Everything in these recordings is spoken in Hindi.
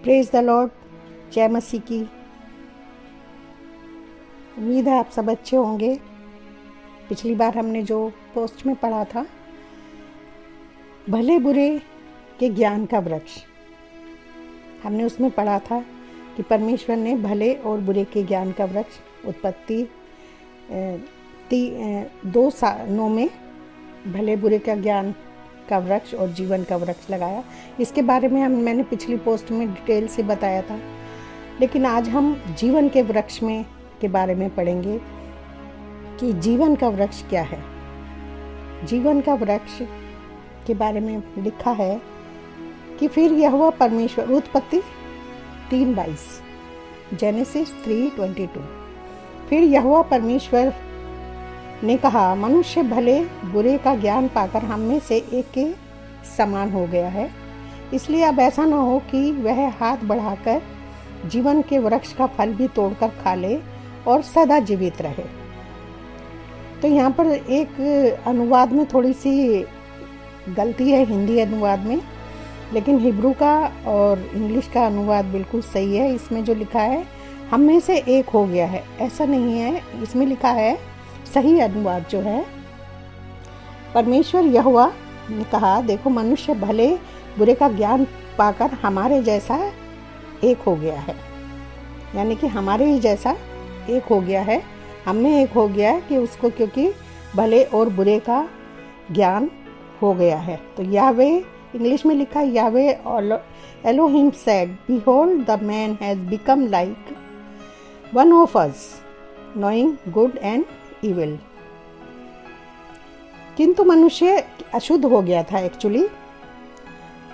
Praise the Lord. जय मसीह की। उम्मीद है आप सब अच्छे होंगे। पिछली बार हमने जो पोस्ट में पढ़ा था, भले बुरे के ज्ञान का वृक्ष, हमने उसमें पढ़ा था कि परमेश्वर ने भले और बुरे के ज्ञान का वृक्ष उत्पत्ति 2:9 में भले बुरे का ज्ञान का वृक्ष और जीवन का वृक्ष लगाया। इसके बारे में मैंने पिछली पोस्ट में डिटेल से बताया था, लेकिन आज हम जीवन के वृक्ष में के बारे में पढ़ेंगे कि जीवन का वृक्ष क्या है। जीवन का वृक्ष के बारे में लिखा है कि फिर यहोवा परमेश्वर, उत्पत्ति 3:22, जेनेसिस 3:22, फिर यहोवा परमेश्वर ने कहा, मनुष्य भले बुरे का ज्ञान पाकर हम में से एक के समान हो गया है, इसलिए अब ऐसा न हो कि वह हाथ बढ़ाकर जीवन के वृक्ष का फल भी तोड़कर खा ले और सदा जीवित रहे। तो यहाँ पर एक अनुवाद में थोड़ी सी गलती है, हिंदी अनुवाद में, लेकिन हिब्रू का और इंग्लिश का अनुवाद बिल्कुल सही है। इसमें जो लिखा है हम में से एक हो गया है, ऐसा नहीं है। इसमें लिखा है, सही अनुवाद जो है, परमेश्वर यहोवा ने कहा, देखो मनुष्य भले बुरे का ज्ञान पाकर हमारे जैसा एक हो गया है, यानी कि हमारे ही जैसा एक हो गया है, हम में एक हो गया है कि उसको, क्योंकि भले और बुरे का ज्ञान हो गया है। तो यावे, इंग्लिश में लिखा है, यावे Elohim said, behold the man has become like one of us, knowing good and evil। किंतु मनुष्य अशुद्ध हो गया था एक्चुअली।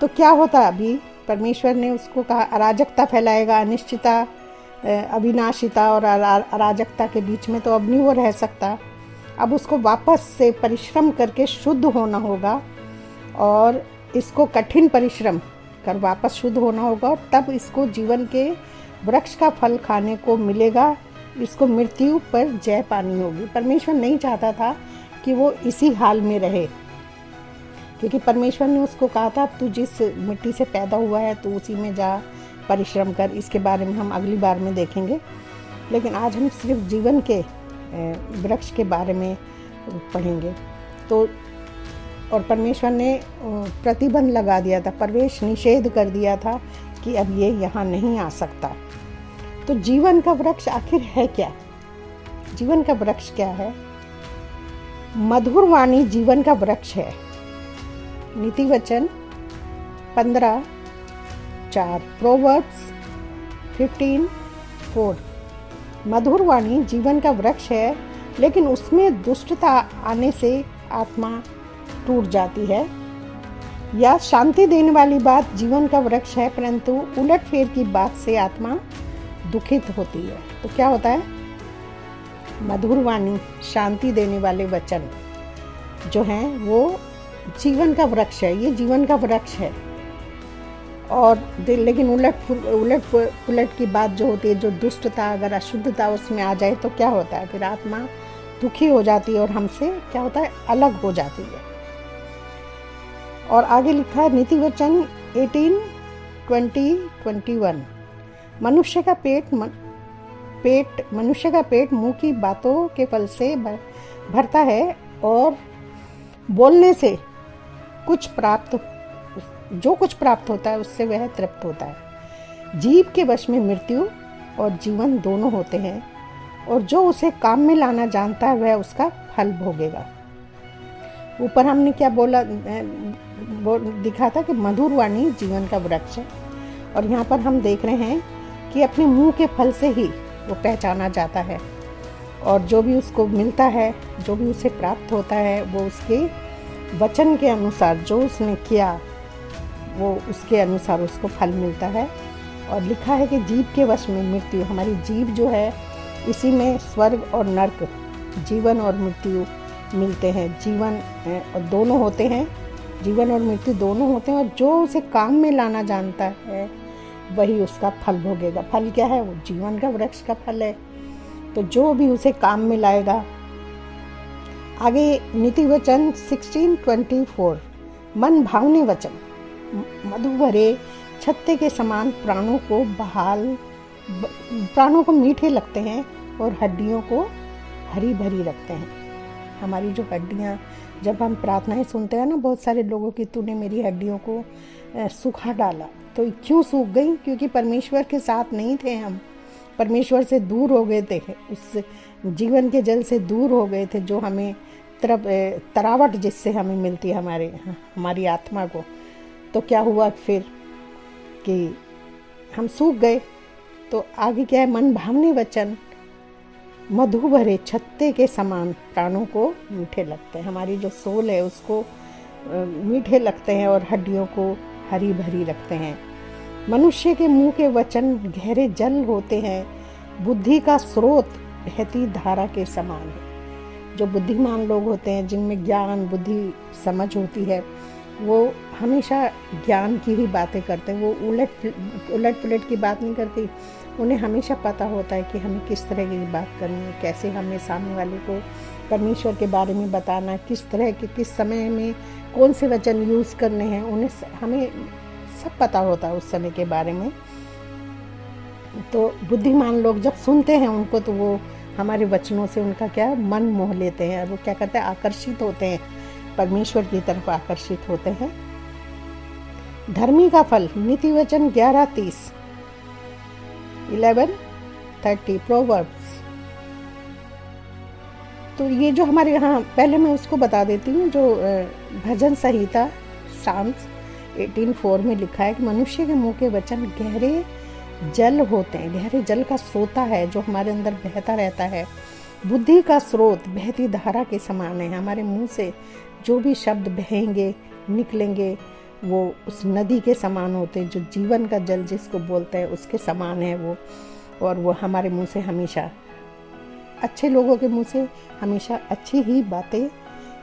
तो क्या होता, अभी परमेश्वर ने उसको कहा अराजकता फैलाएगा, अनिश्चितता, अविनाशिता और अराजकता के बीच में तो अब नहीं वो रह सकता। अब उसको वापस से परिश्रम करके शुद्ध होना होगा और इसको कठिन परिश्रम कर वापस शुद्ध होना होगा, और तब इसको जीवन के वृक्ष का फल खाने को मिलेगा। इसको मृत्यु पर जय पानी होगी। परमेश्वर नहीं चाहता था कि वो इसी हाल में रहे, क्योंकि परमेश्वर ने उसको कहा था, तू जिस मिट्टी से पैदा हुआ है तू उसी में जा, परिश्रम कर। इसके बारे में हम अगली बार में देखेंगे, लेकिन आज हम सिर्फ जीवन के वृक्ष के बारे में पढ़ेंगे। तो और परमेश्वर ने प्रतिबंध लगा दिया था, प्रवेश निषेध कर दिया था कि अब ये यहाँ नहीं आ सकता। तो जीवन का वृक्ष आखिर है क्या? जीवन का वृक्ष क्या है? मधुर वाणी जीवन का वृक्ष है। नीति वचन 15:4, प्रोवर्ब्स 15:4। मधुर वाणी जीवन का वृक्ष है, लेकिन उसमें दुष्टता आने से आत्मा टूट जाती है। या शांति देने वाली बात जीवन का वृक्ष है, परंतु उलटफेर की बात से आत्मा दुखित होती है। तो क्या होता है? मधुर वाणी, शांति देने वाले वचन जो हैं वो जीवन का वृक्ष है। ये जीवन का वृक्ष है। और लेकिन उलट पुलट की बात जो होती है, जो दुष्टता, अगर अशुद्धता उसमें आ जाए तो क्या होता है? फिर आत्मा दुखी हो जाती है और हमसे क्या होता है? अलग हो जाती है। और आगे लिखा है नीति वचन 18:20-21, मनुष्य का पेट मुंह की बातों के फल से भरता है, और बोलने से जो कुछ प्राप्त होता है उससे वह तृप्त होता है। जीव के वश में मृत्यु और जीवन दोनों होते हैं, और जो उसे काम में लाना जानता है वह उसका फल भोगेगा। ऊपर हमने क्या दिखा था कि मधुर वाणी जीवन का वृक्ष है, और यहाँ पर हम देख रहे हैं कि अपने मुंह के फल से ही वो पहचाना जाता है, और जो भी उसको मिलता है, जो भी उसे प्राप्त होता है, वो उसके वचन के अनुसार, जो उसने किया वो उसके अनुसार उसको फल मिलता है। और लिखा है कि जीव के वश में मृत्यु, हमारी जीव जो है इसी में स्वर्ग और नर्क, जीवन और मृत्यु मिलते हैं। जीवन दोनों होते हैं, जीवन और मृत्यु दोनों होते हैं, और जो उसे काम में लाना जानता है वही उसका फल भोगेगा। फल क्या है? वो जीवन का वृक्ष का फल है। तो जो भी उसे काम में लाएगा। आगे नीति वचन 16:24, मन भावने वचन, मधु भरे छत्ते के समान प्राणों को मीठे लगते हैं और हड्डियों को हरी भरी रखते हैं। हमारी जो हड्डियाँ, जब हम प्रार्थनाएं सुनते हैं ना बहुत सारे लोगों की, तूने मेरी हड्डियों को सूखा डाला, तो क्यों सूख गई? क्योंकि परमेश्वर के साथ नहीं थे हम, परमेश्वर से दूर हो गए थे, उस जीवन के जल से दूर हो गए थे जो हमें तरावट जिससे हमें मिलती है हमारी आत्मा को। तो क्या हुआ फिर कि हम सूख गए। तो आगे क्या है? मन भावने वचन मधु भरे छत्ते के समान प्राणों को मीठे लगते हैं। हमारी जो सोल है उसको मीठे लगते हैं और हड्डियों को हरी भरी रखते हैं। मनुष्य के मुंह के वचन गहरे जल होते हैं, बुद्धि का स्रोत बहती धारा के समान है। जो बुद्धिमान लोग होते हैं, जिनमें ज्ञान बुद्धि समझ होती है, वो हमेशा ज्ञान की ही बातें करते हैं। वो उलट पुलट की बात नहीं करती। उन्हें हमेशा पता होता है कि हमें किस तरह की बात करनी है, कैसे हमें सामने वाले को परमेश्वर के बारे में बताना, किस तरह के किस समय में कौन से वचन यूज़ करने हैं, हमें सब पता होता है उस समय के बारे में। तो बुद्धिमान लोग जब सुनते हैं उनको, तो वो हमारे वचनों से उनका क्या मन मोह लेते हैं, और वो क्या करते हैं? आकर्षित होते हैं, परमेश्वर की तरफ आकर्षित होते हैं। धर्मी का फल, नीति वचन 11:30 प्रोवर्ब्स। तो ये जो हमारे यहाँ, पहले मैं उसको बता देती हूँ, जो भजन संहिता साम्स 18:4 में लिखा है कि मनुष्य के मुंह के वचन गहरे जल होते हैं, गहरे जल का सोता है जो हमारे अंदर बहता रहता है। बुद्धि का स्रोत बहती धारा के समान है। हमारे मुंह से जो भी शब्द बहेंगे, निकलेंगे, वो उस नदी के समान होते हैं, जो जीवन का जल जिसको बोलते हैं उसके समान है वो। और वो हमारे मुंह से हमेशा, अच्छे लोगों के मुंह से हमेशा अच्छी ही बातें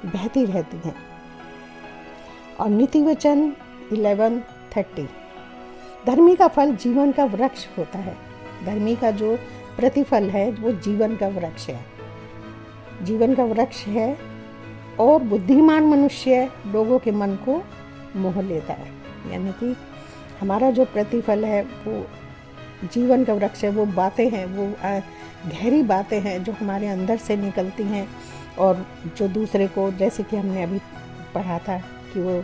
बहती रहती हैं। और नीति वचन 11:30, धर्मी का फल जीवन का वृक्ष होता है। धर्मी का जो प्रतिफल है वो जीवन का वृक्ष है, जीवन का वृक्ष है। और बुद्धिमान मनुष्य लोगों के मन को मोह लेता है। यानी कि हमारा जो प्रतिफल है वो जीवन का वृक्ष है। वो बातें हैं, वो गहरी बातें हैं जो हमारे अंदर से निकलती हैं, और जो दूसरे को, जैसे कि हमने अभी पढ़ा था कि वो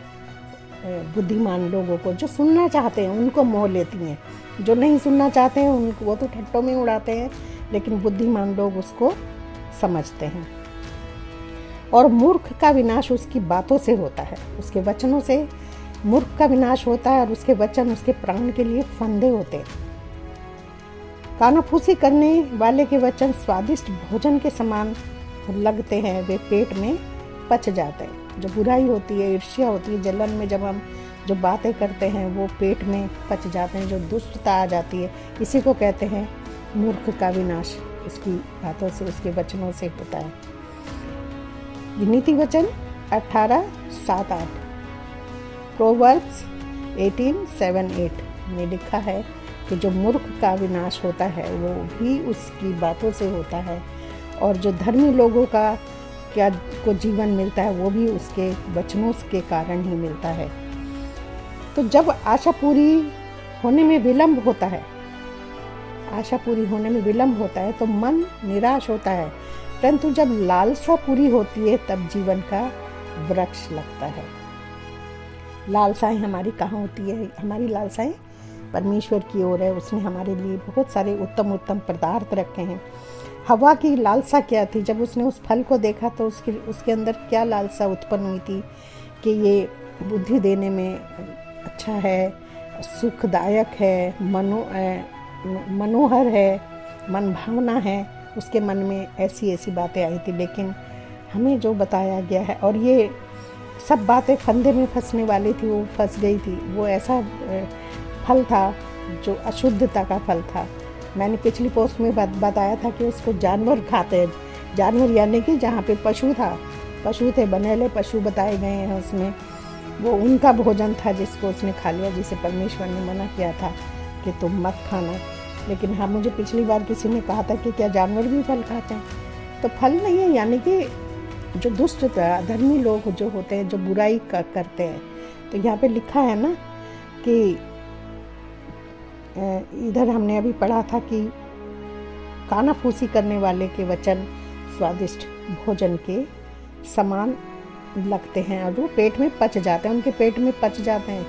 बुद्धिमान लोगों को, जो सुनना चाहते हैं उनको मोह लेती हैं, जो नहीं सुनना चाहते हैं उनको वो तो ठट्टों में उड़ाते हैं, लेकिन बुद्धिमान लोग उसको समझते हैं। और मूर्ख का विनाश उसकी बातों से होता है, उसके वचनों से मूर्ख का विनाश होता है, और उसके वचन उसके प्राण के लिए फंदे होते हैं। कानाफूसी करने वाले के वचन स्वादिष्ट भोजन के समान लगते हैं, वे पेट में पच जाते हैं। जो बुराई होती है, ईर्ष्या होती है, जलन में जब हम जो बातें करते हैं वो पेट में पच जाते हैं, जो दुष्टता आ जाती है, इसी को कहते हैं मूर्ख का विनाश, उसकी बातों से, उसके वचनों से होता है। नीति वचन 18:7-8 प्रोवर्ब्स 18:7-8 में लिखा है कि जो मूर्ख का विनाश होता है वो भी उसकी बातों से होता है, और जो धर्मी लोगों का क्या को जीवन मिलता है वो भी उसके वचनों के कारण ही मिलता है। तो जब आशा पूरी होने में विलंब होता है, आशा पूरी होने में विलंब होता है तो मन निराश होता है, परंतु जब लालसा पूरी होती है तब जीवन का वृक्ष लगता है। लालसाएं हमारी कहाँ होती है? हमारी लालसाएं परमेश्वर की ओर है। उसने हमारे लिए बहुत सारे उत्तम उत्तम पदार्थ रखे हैं। हवा की लालसा क्या थी? जब उसने उस फल को देखा तो उसके अंदर क्या लालसा उत्पन्न हुई थी कि ये बुद्धि देने में अच्छा है, सुखदायक है, मनोहर है, मन भावना है। उसके मन में ऐसी ऐसी बातें आई थी, लेकिन हमें जो बताया गया है, और ये सब बातें फंदे में फंसने वाली थी, वो फंस गई थी। वो ऐसा फल था जो अशुद्धता का फल था। मैंने पिछली पोस्ट में बताया था कि उसको जानवर खाते हैं। जानवर यानी कि जहाँ पे पशु थे, बनेले पशु बताए गए हैं उसमें, वो उनका भोजन था जिसको उसने खा लिया, जिसे परमेश्वर ने मना किया था कि तुम मत खाना। लेकिन हाँ, मुझे पिछली बार किसी ने कहा था कि क्या जानवर भी फल खाते हैं? तो फल नहीं है, यानी कि जो दुष्ट धर्मी लोग जो होते हैं, जो बुराई करते हैं। तो यहाँ पे लिखा है ना कि इधर हमने अभी पढ़ा था कि कानाफूसी करने वाले के वचन स्वादिष्ट भोजन के समान लगते हैं और वो पेट में पच जाते हैं, उनके पेट में पच जाते हैं।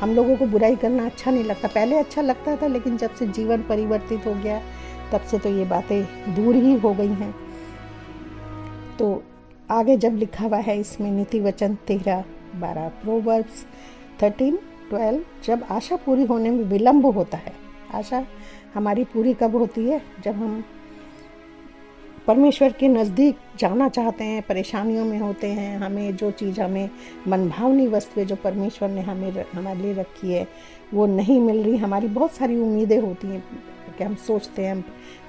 हम लोगों को बुराई करना अच्छा नहीं लगता, पहले अच्छा लगता था, लेकिन जब से जीवन परिवर्तित हो गया तब से तो ये बातें दूर ही हो गई हैं। तो आगे जब लिखा हुआ है इसमें नीति वचन 13-12, प्रोवर्ब्स 13-12, जब आशा पूरी होने में विलंब होता है। आशा हमारी पूरी कब होती है? जब हम परमेश्वर के नज़दीक जाना चाहते हैं, परेशानियों में होते हैं, हमें जो चीज़ हमें मनभावनी वस्तुएं जो परमेश्वर ने हमारे लिए रखी है वो नहीं मिल रही। हमारी बहुत सारी उम्मीदें होती हैं कि हम सोचते हैं, हम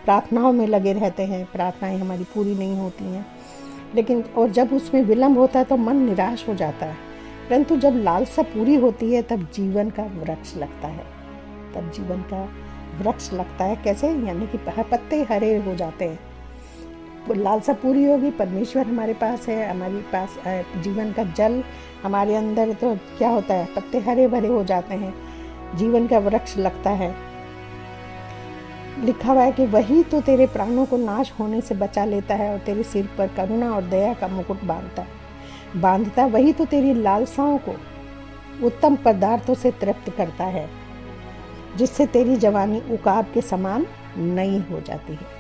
प्रार्थनाओं में लगे रहते हैं, प्रार्थनाएं हमारी पूरी नहीं होती हैं, लेकिन और जब उसमें विलंब होता है तो मन निराश हो जाता है। परंतु जब लालसा पूरी होती है तब जीवन का वृक्ष लगता है, तब जीवन का वृक्ष लगता है। कैसे? यानी कि पत्ते हरे हो जाते हैं। लालसा पूरी होगी, परमेश्वर हमारे पास है, हमारे पास जीवन का जल हमारे अंदर, तो क्या होता है? पत्ते हरे भरे हो जाते हैं, जीवन का वृक्ष लगता है। लिखा हुआ है कि वही तो तेरे प्राणों को नाश होने से बचा लेता है और तेरे सिर पर करुणा और दया का मुकुट बांधता। वही तो तेरी लालसाओं को उत्तम पदार्थों से तृप्त करता है, जिससे तेरी जवानी उकाब के समान नई हो जाती है।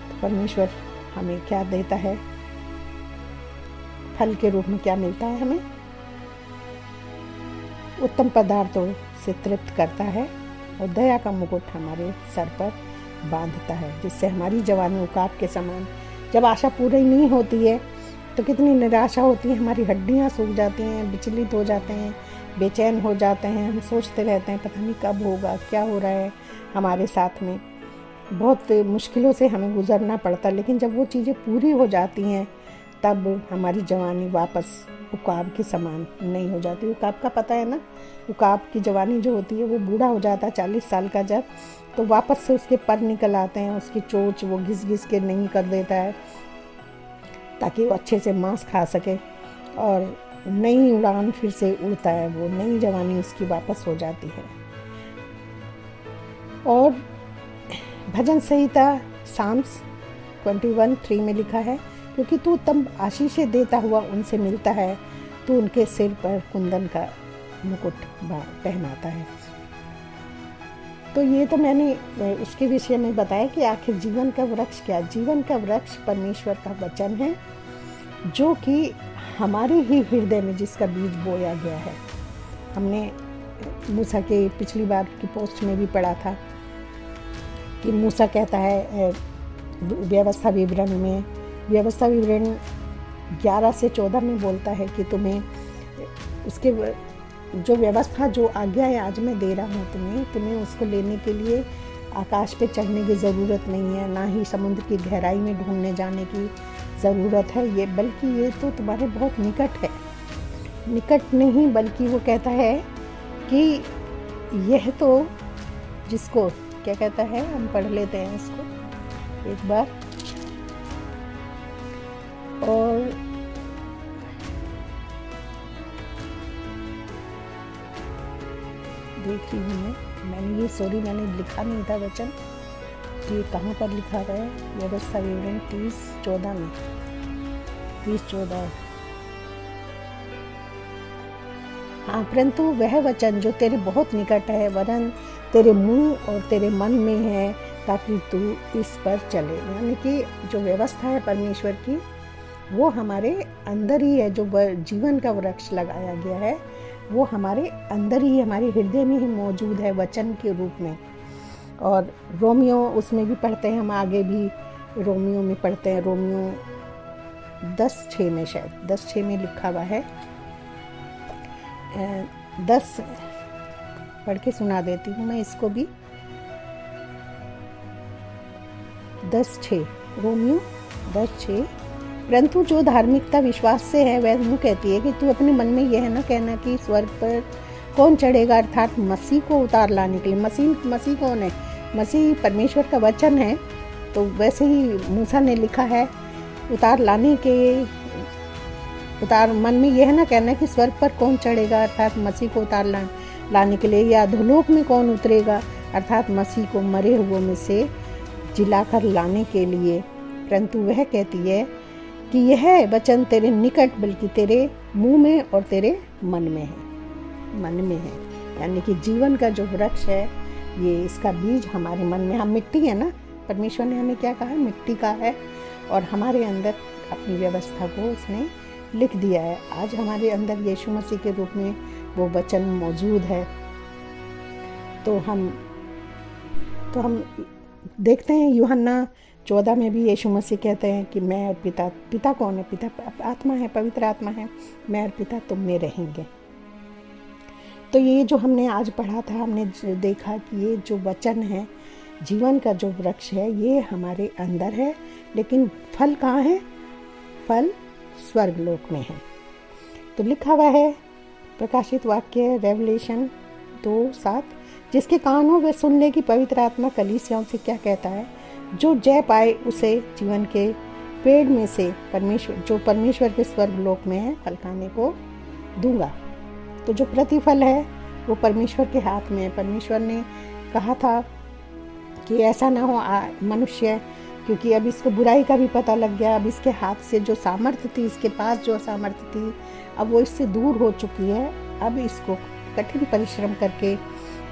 तो परमेश्वर हमें क्या देता है? फल के रूप में क्या मिलता है हमें? उत्तम पदार्थों से तृप्त करता है और दया का मुकुट हमारे सर पर बांधता है, जिससे हमारी जवानी उकाब के समान। जब आशा पूरी नहीं होती है तो कितनी निराशा होती है, हमारी हड्डियां सूख जाती हैं, विचलित हो जाते हैं, बेचैन हो जाते हैं, हम सोचते रहते हैं पता नहीं कब होगा, क्या हो रहा है हमारे साथ में। बहुत मुश्किलों से हमें गुजरना पड़ता है, लेकिन जब वो चीज़ें पूरी हो जाती हैं तब हमारी जवानी वापस उकाब के समान नहीं हो जाती। उकाब का पता है ना, उकाब की जवानी जो होती है वो बूढ़ा हो जाता है 40 साल का जब, तो वापस से उसके पर निकल आते हैं, उसकी चोंच वो घिस घिस के नहीं कर देता है ताकि वो अच्छे से मांस खा सके, और नई उड़ान फिर से उड़ता है, वो नई जवानी उसकी वापस हो जाती है। और भजन संहिता साम्स 21:3 में लिखा है, क्योंकि तू तब आशीषें देता हुआ उनसे मिलता है, तो उनके सिर पर कुंदन का मुकुट पहनाता है। तो ये तो मैंने उसके विषय में बताया कि आखिर जीवन का वृक्ष क्या? जीवन का वृक्ष परमेश्वर का वचन है, जो कि हमारे ही हृदय में जिसका बीज बोया गया है। हमने मूसा के पिछली बार की पोस्ट में भी पढ़ा था कि मूसा कहता है व्यवस्था विवरण 11 से 14 में बोलता है कि तुम्हें उसके जो व्यवस्था, जो आज्ञा आज मैं दे रहा हूँ तुम्हें उसको लेने के लिए आकाश पे चढ़ने की ज़रूरत नहीं है, ना ही समुद्र की गहराई में ढूंढने जाने की ज़रूरत है, ये बल्कि ये तो तुम्हारे बहुत निकट है। निकट नहीं बल्कि वो कहता है कि यह तो जिसको क्या कहता है, हम पढ़ लेते हैं इसको एक बार। और देख रही हूँ मैंने लिखा नहीं था वचन, ये कहाँ पर लिखा हुआ है? व्यवस्था विवरण 30:14 में, 30:14। हाँ, परंतु वह वचन जो तेरे बहुत निकट है, वरन तेरे मुंह और तेरे मन में है, ताकि तू इस पर चले। यानी कि जो व्यवस्था है परमेश्वर की, वो हमारे अंदर ही है। जो जीवन का वृक्ष लगाया गया है वो हमारे अंदर ही, हमारे हृदय में ही मौजूद है वचन के रूप में। और रोमियो उसमें भी पढ़ते हैं हम, आगे भी रोमियो में पढ़ते हैं, रोमियो 10:6 में, शायद 10:6 में लिखा हुआ है। 10 पढ़ के सुना देती हूँ मैं इसको भी। 10:6 रोमियो 10:6, परंतु जो धार्मिकता विश्वास से है वह यूँ कहती है कि तू अपने मन में यह न कहना कि स्वर्ग पर कौन चढ़ेगा, अर्थात मसीह को उतार लाने के लिए। मसीह कौन है? मसीह परमेश्वर का वचन है। तो वैसे ही मूसा ने लिखा है, उतार लाने के उतार, मन में यह है ना कहना कि स्वर्ग पर कौन चढ़ेगा, अर्थात मसीह को उतार लाने के लिए, या अधोलोक में कौन उतरेगा, अर्थात मसीह को मरे हुओं में से जिलाकर लाने के लिए। परंतु वह कहती है कि यह वचन तेरे निकट, बल्कि तेरे मुंह में और तेरे मन में है, मन में है। यानी कि जीवन का जो वृक्ष है, ये इसका बीज हमारे मन में, हम मिट्टी है ना, परमेश्वर ने हमें क्या कहा है, मिट्टी का है, और हमारे अंदर अपनी व्यवस्था को उसने लिख दिया है। आज हमारे अंदर यीशु मसीह के रूप में वो वचन मौजूद है। तो हम देखते हैं यूहन्ना 14 में भी यीशु मसीह कहते हैं कि मैं और पिता कौन है, पिता आत्मा है, पवित्र आत्मा है, मैं और पिता तुम में रहेंगे। तो ये जो हमने आज पढ़ा था, हमने देखा कि ये जो वचन है, जीवन का जो वृक्ष है, ये हमारे अंदर है, लेकिन फल कहाँ है, फल स्वर्ग लोक में है। तो लिखा हुआ है प्रकाशित वाक्य रेवलेशन 2:7, जिसके कान हो वे सुन ले कि पवित्र आत्मा कलीसियाओं से क्या कहता है। जो जय पाए उसे जीवन के पेड़ में से जो परमेश्वर के स्वर्ग लोक में है फल खाने को दूंगा। तो जो प्रतिफल है वो परमेश्वर के हाथ में है। परमेश्वर ने कहा था कि ऐसा ना हो मनुष्य, क्योंकि अब इसको बुराई का भी पता लग गया, अब इसके हाथ से जो सामर्थ्य थी, इसके पास जो सामर्थ्य थी, अब वो इससे दूर हो चुकी है। अब इसको कठिन परिश्रम करके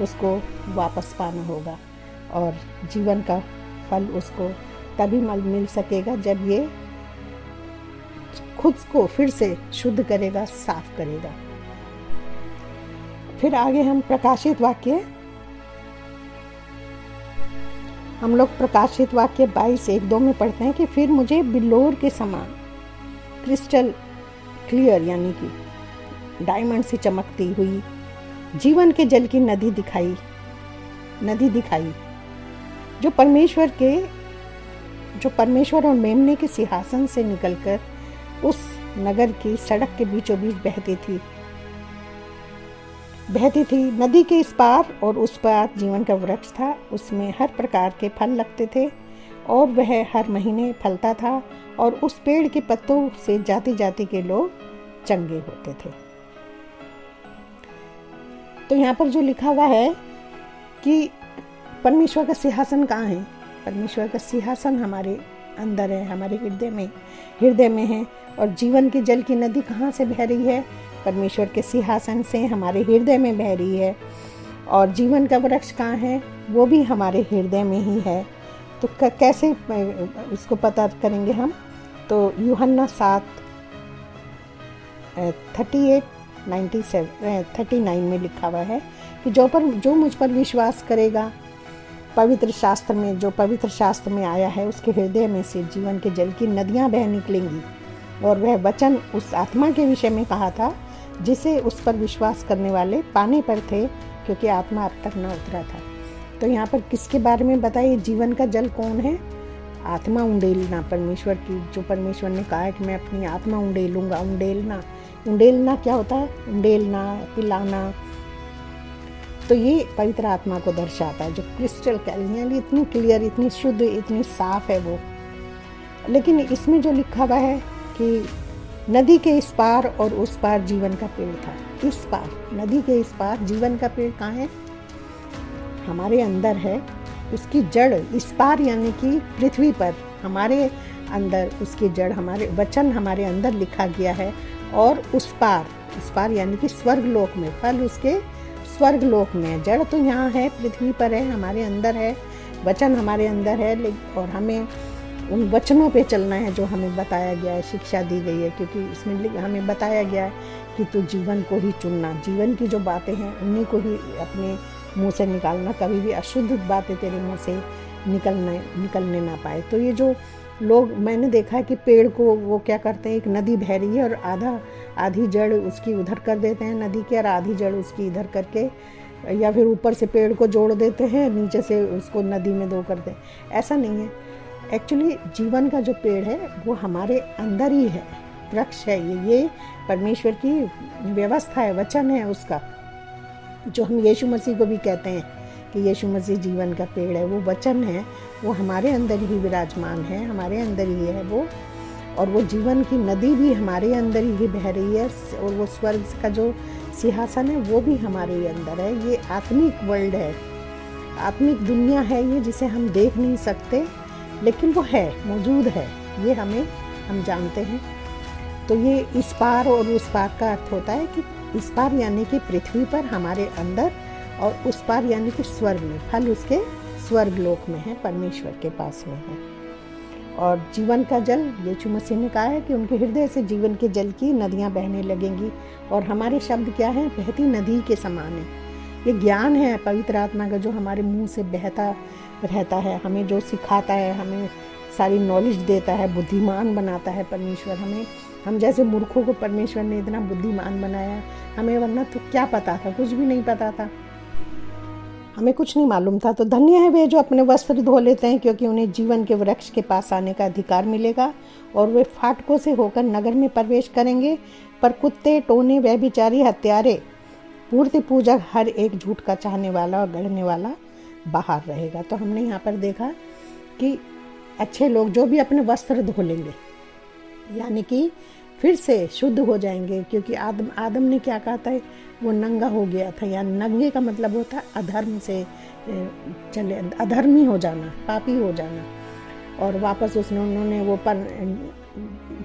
उसको वापस पाना होगा, और जीवन का फल उसको तभी मिल सकेगा जब ये खुद को फिर से शुद्ध करेगा, साफ करेगा। फिर आगे हम प्रकाशित वाक्य 22:1-2 में पढ़ते हैं कि फिर मुझे बिल्लोर के समान क्रिस्टल क्लियर, यानी कि डायमंड से चमकती हुई जीवन के जल की नदी दिखाई, जो परमेश्वर और मेमने के सिंहासन से निकलकर उस नगर की सड़क के बीचों बीच बहती थी। नदी के इस पार और उस पार जीवन का वृक्ष था, उसमें हर प्रकार के फल लगते थे, और वह हर महीने फलता था, और उस पेड़ के पत्तों से जाति जाति के लोग चंगे होते थे। तो यहाँ पर जो लिखा हुआ है कि परमेश्वर का सिंहासन कहाँ है, परमेश्वर का सिंहासन हमारे अंदर है, हमारे हृदय में है। और जीवन के जल की नदी कहाँ से बह रही है, परमेश्वर के सिंहासन से हमारे हृदय में बह रही है। और जीवन का वृक्ष कहाँ है, वो भी हमारे हृदय में ही है। तो कैसे इसको पता करेंगे हम, तो यूहन्ना 7:38-39 में लिखा हुआ है कि जो मुझ पर विश्वास करेगा, पवित्र शास्त्र में आया है, उसके हृदय में से जीवन के जल की नदियां बह निकलेंगी। और वह वचन उस आत्मा के विषय में कहा था जिसे उस पर विश्वास करने वाले पाने पर थे, क्योंकि आत्मा अब तक न उतरा था। तो यहाँ पर किसके बारे में बताइए, जीवन का जल कौन है, आत्मा उंडेलना, परमेश्वर की, जो परमेश्वर ने कहा है कि मैं अपनी आत्मा उंडेलूंगा। उंडेलना क्या होता है, उंडेलना, पिलाना। तो ये पवित्र आत्मा को दर्शाता है, जो क्रिस्टल यानी इतनी क्लियर, इतनी शुद्ध, इतनी साफ है वो। लेकिन इसमें जो लिखा हुआ है कि नदी के इस पार और उस पार जीवन का पेड़ था। इस पार, नदी के इस पार जीवन का पेड़ कहाँ है, हमारे अंदर है। उसकी जड़ इस पार, यानी कि पृथ्वी पर हमारे अंदर उसकी जड़, हमारे वचन हमारे अंदर लिखा गया है। और उस पार यानी कि स्वर्ग लोक में, फल उसके स्वर्ग लोक में है। जड़ तो यहाँ है, पृथ्वी पर है, हमारे अंदर है, वचन हमारे अंदर है। और हमें उन वचनों पे चलना है जो हमें बताया गया है, शिक्षा दी गई है, क्योंकि इसमें हमें बताया गया है कि तू जीवन को ही चुनना, जीवन की जो बातें हैं उन्हीं को ही अपने मुंह से निकालना, कभी भी अशुद्ध बातें तेरे मुंह से निकलने ना पाए। तो ये जो लोग, मैंने देखा है कि पेड़ को वो क्या करते हैं, एक नदी बह रही है और आधी जड़ उसकी उधर कर देते हैं नदी के, और आधी जड़ उसकी इधर करके, या फिर ऊपर से पेड़ को जोड़ देते हैं, नीचे से उसको नदी में दो करते हैं। ऐसा नहीं है। एक्चुअली जीवन का जो पेड़ है वो हमारे अंदर ही है, वृक्ष है ये परमेश्वर की व्यवस्था है, वचन है उसका, जो हम यीशु मसीह को भी कहते हैं कि यीशु मसीह जीवन का पेड़ है। वो वचन है, वो हमारे अंदर ही विराजमान है, हमारे अंदर ही है वो। और वो जीवन की नदी भी हमारे अंदर ही बह रही है, और वो स्वर्ग का जो सिंहासन है वो भी हमारे ही अंदर है। ये आत्मिक वर्ल्ड है, आत्मिक दुनिया है ये, जिसे हम देख नहीं सकते, लेकिन वो है, मौजूद है, ये हम जानते हैं। तो ये इस पार और उस पार का अर्थ होता है कि इस पार यानी कि पृथ्वी पर हमारे अंदर, और उस पार यानी कि स्वर्ग में, फल उसके स्वर्ग लोक में है, परमेश्वर के पास में है। और जीवन का जल, यीशु मसीह ने कहा है कि उनके हृदय से जीवन के जल की नदियाँ बहने लगेंगी। और हमारे शब्द क्या हैं? बहती नदी के समान है। ये ज्ञान है पवित्र आत्मा का, जो हमारे मुंह से बहता रहता है, हमें जो सिखाता है, हमें सारी नॉलेज देता है, बुद्धिमान बनाता है परमेश्वर हमें। हम जैसे मूर्खों को परमेश्वर ने इतना बुद्धिमान बनाया, हमें वरना तो क्या पता था, कुछ भी नहीं पता था, हमें कुछ नहीं मालूम था। तो धन्य है वे जो अपने वस्त्र धो लेते हैं, क्योंकि उन्हें जीवन के वृक्ष के पास आने का अधिकार मिलेगा, और वे फाटकों से होकर नगर में प्रवेश करेंगे। पर कुत्ते, टोने, व्यभिचारी, हत्यारे, मूर्ति पूजक, हर एक झूठ का चाहने वाला और गढ़ने वाला बाहर रहेगा। तो हमने यहाँ पर देखा कि अच्छे लोग जो भी अपने वस्त्र धो लेंगे, यानी कि फिर से शुद्ध हो जाएंगे, क्योंकि आदम ने क्या कहा था? वो नंगा हो गया था, या नंगे का मतलब होता है अधर्म से चले, अधर्मी हो जाना, पापी हो जाना। और वापस उन्होंने वो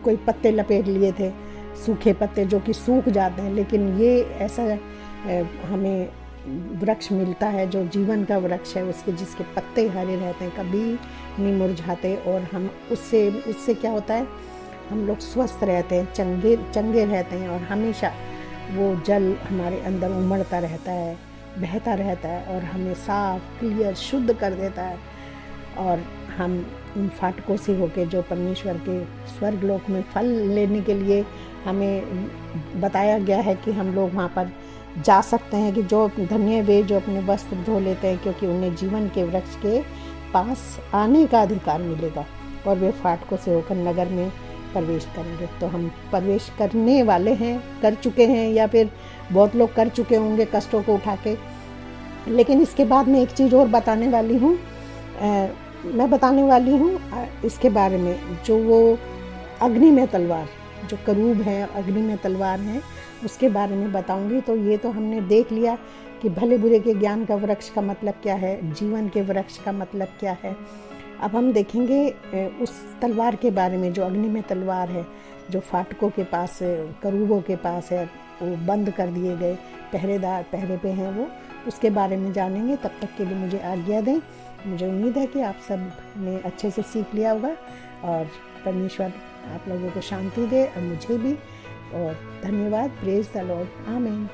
कोई पत्ते लपेट लिए थे, सूखे पत्ते जो कि सूख जाते हैं, लेकिन ये ऐसा हमें वृक्ष मिलता है जो जीवन का वृक्ष है, उसके जिसके पत्ते हरे रहते हैं, कभी नहीं मुरझाते। और हम उससे क्या होता है? हम लोग स्वस्थ रहते हैं, चंगे रहते हैं, और हमेशा वो जल हमारे अंदर उमड़ता रहता है, बहता रहता है, और हमें साफ, क्लियर, शुद्ध कर देता है। और हम इन फाटकों से होके जो परमेश्वर के स्वर्ग लोक में फल लेने के लिए हमें बताया गया है कि हम लोग वहाँ पर जा सकते हैं, कि जो धन्य वे जो अपने वस्त्र धो लेते हैं, क्योंकि उन्हें जीवन के वृक्ष के पास आने का अधिकार मिलेगा, और वे फाटकों से होकर नगर में प्रवेश करेंगे। तो हम प्रवेश करने वाले हैं, कर चुके हैं, या फिर बहुत लोग कर चुके होंगे कष्टों को उठा के। लेकिन इसके बाद मैं एक चीज़ और बताने वाली हूँ, मैं बताने वाली हूँ इसके बारे में, जो वो अग्नि में तलवार, जो करूब है, अग्नि में तलवार है, उसके बारे में बताऊंगी। तो ये तो हमने देख लिया कि भले बुरे के ज्ञान का वृक्ष का मतलब क्या है, जीवन के वृक्ष का मतलब क्या है। अब हम देखेंगे उस तलवार के बारे में, जो अग्नि में तलवार है, जो फाटकों के पास, करूबों के पास है, वो बंद कर दिए गए पहरेदार पहरे पे हैं, वो उसके बारे में जानेंगे। तब तक के लिए मुझे आज्ञा दें। मुझे उम्मीद है कि आप सब ने अच्छे से सीख लिया होगा, और परमेश्वर आप लोगों को शांति दे, और मुझे भी। और धन्यवाद। Praise the Lord. आमीन।